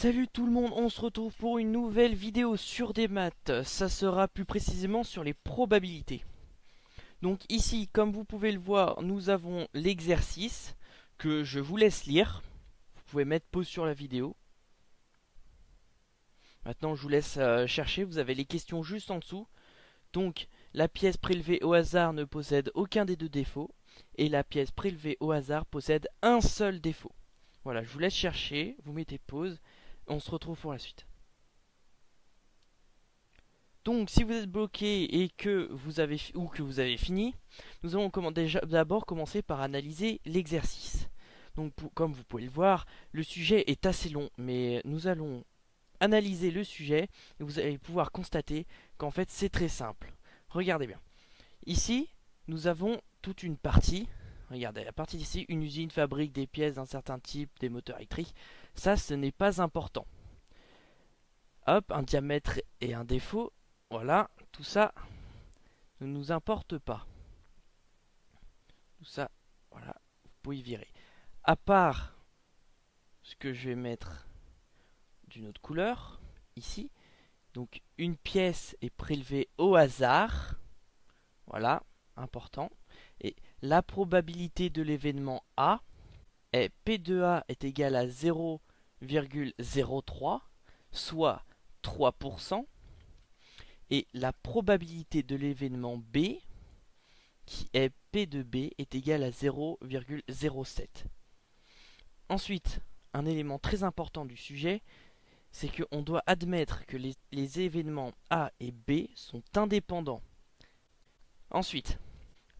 Salut tout le monde, on se retrouve pour une nouvelle vidéo sur des maths. Ça sera plus précisément sur les probabilités. Donc ici, comme vous pouvez le voir, nous avons l'exercice que je vous laisse lire. Vous pouvez mettre pause sur la vidéo. Maintenant, je vous laisse chercher, vous avez les questions juste en dessous. Donc, la pièce prélevée au hasard ne possède aucun des deux défauts. Et la pièce prélevée au hasard possède un seul défaut. Voilà, je vous laisse chercher, vous mettez pause. On se retrouve pour la suite. Donc, si vous êtes bloqué et que vous avez fini, nous allons d'abord commencer par analyser l'exercice. Donc, comme vous pouvez le voir, le sujet est assez long, mais nous allons analyser le sujet et vous allez pouvoir constater qu'en fait c'est très simple. Regardez bien. Ici, nous avons toute une partie. Regardez, la partie d'ici, une usine fabrique des pièces d'un certain type, des moteurs électriques. Ça, ce n'est pas important. Hop, un diamètre et un défaut. Voilà, tout ça ne nous importe pas. Tout ça, voilà, vous pouvez y virer. À part ce que je vais mettre d'une autre couleur, ici. Donc, une pièce est prélevée au hasard. Voilà, important. Et la probabilité de l'événement A est P de A est égal à 0,03, soit 3%. Et la probabilité de l'événement B, qui est P de B, est égale à 0,07. Ensuite, un élément très important du sujet, c'est qu'on doit admettre que les événements A et B sont indépendants. Ensuite,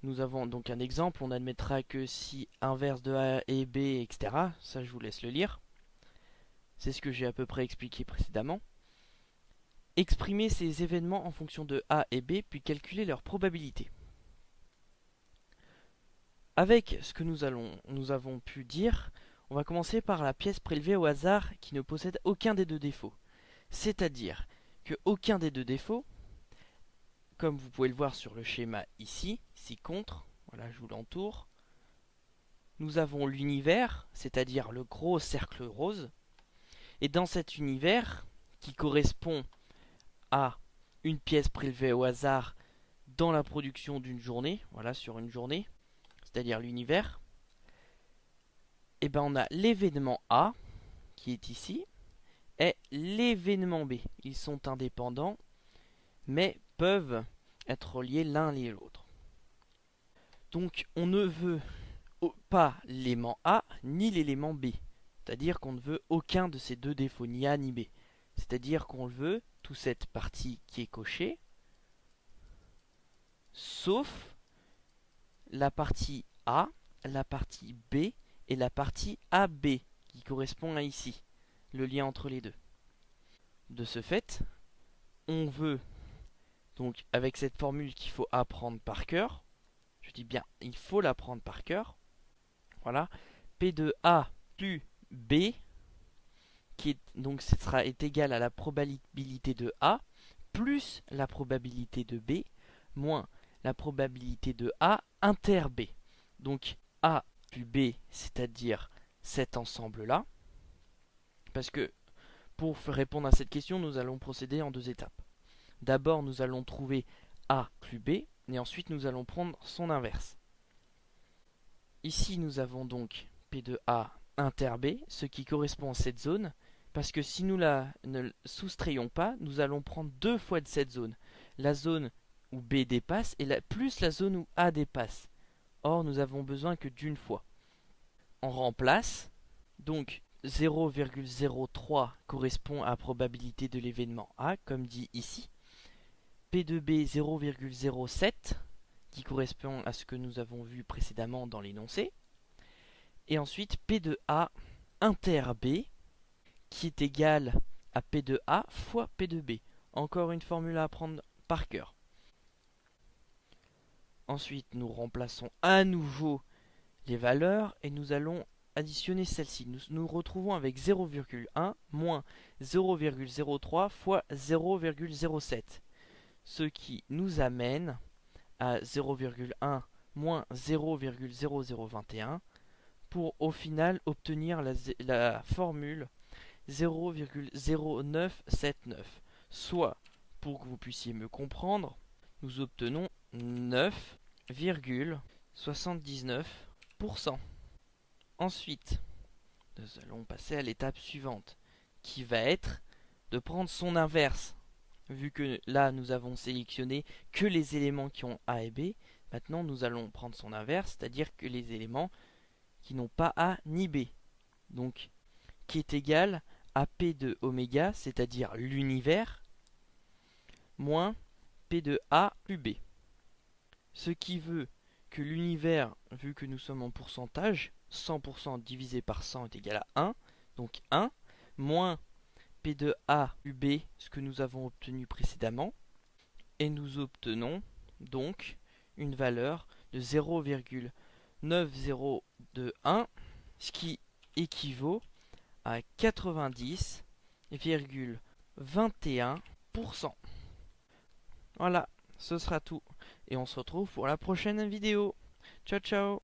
nous avons donc un exemple, on admettra que si inverse de A et B, etc., ça je vous laisse le lire. C'est ce que j'ai à peu près expliqué précédemment. Exprimer ces événements en fonction de A et B, puis calculer leur probabilité. Avec ce que nous avons pu dire, on va commencer par la pièce prélevée au hasard qui ne possède aucun des deux défauts. C'est-à-dire que aucun des deux défauts, comme vous pouvez le voir sur le schéma ici contre, voilà je vous l'entoure, nous avons l'univers, c'est-à-dire le gros cercle rose, et dans cet univers, qui correspond à une pièce prélevée au hasard dans la production d'une journée, voilà sur une journée, c'est-à-dire l'univers, et ben on a l'événement A qui est ici et l'événement B. Ils sont indépendants mais peuvent être reliés l'un et l'autre. Donc on ne veut pas l'élément A ni l'élément B. C'est-à-dire qu'on ne veut aucun de ces deux défauts, ni A ni B. C'est-à-dire qu'on veut toute cette partie qui est cochée, sauf la partie A, la partie B et la partie AB, qui correspond à ici, le lien entre les deux. De ce fait, on veut, donc avec cette formule qu'il faut apprendre par cœur, je dis bien, il faut l'apprendre par cœur, voilà, P de A plus B, est égal à la probabilité de A, plus la probabilité de B, moins la probabilité de A inter B. Donc A plus B, c'est-à-dire cet ensemble-là. Parce que pour répondre à cette question, nous allons procéder en deux étapes. D'abord, nous allons trouver A plus B, et ensuite nous allons prendre son inverse. Ici, nous avons donc P de A inter B, ce qui correspond à cette zone, parce que si nous ne soustrayons pas, nous allons prendre deux fois de cette zone. La zone où B dépasse et plus la zone où A dépasse. Or, nous avons besoin que d'une fois. On remplace, donc 0,03 correspond à la probabilité de l'événement A, comme dit ici. P de B 0,07, qui correspond à ce que nous avons vu précédemment dans l'énoncé. Et ensuite P de A inter B, qui est égal à P de A fois P de B. Encore une formule à apprendre par cœur. Ensuite, nous remplaçons à nouveau les valeurs et nous allons additionner celles-ci. Nous nous retrouvons avec 0,1 moins 0,03 fois 0,07. Ce qui nous amène à 0,1 moins 0,0021 pour au final obtenir la formule 0,0979. Soit, pour que vous puissiez me comprendre, nous obtenons 9,79%. Ensuite, nous allons passer à l'étape suivante, qui va être de prendre son inverse. Vu que là, nous avons sélectionné que les éléments qui ont A et B, maintenant nous allons prendre son inverse, c'est-à-dire que les éléments qui n'ont pas A ni B. Donc, qui est égal à P de oméga, c'est-à-dire l'univers, moins P de A plus B. Ce qui veut que l'univers, vu que nous sommes en pourcentage, 100% divisé par 100 est égal à 1, donc 1, moins P de A plus B, ce que nous avons obtenu précédemment, et nous obtenons donc une valeur de 0,9021, ce qui équivaut à 90,21%. Voilà, ce sera tout. Et on se retrouve pour la prochaine vidéo. Ciao ciao.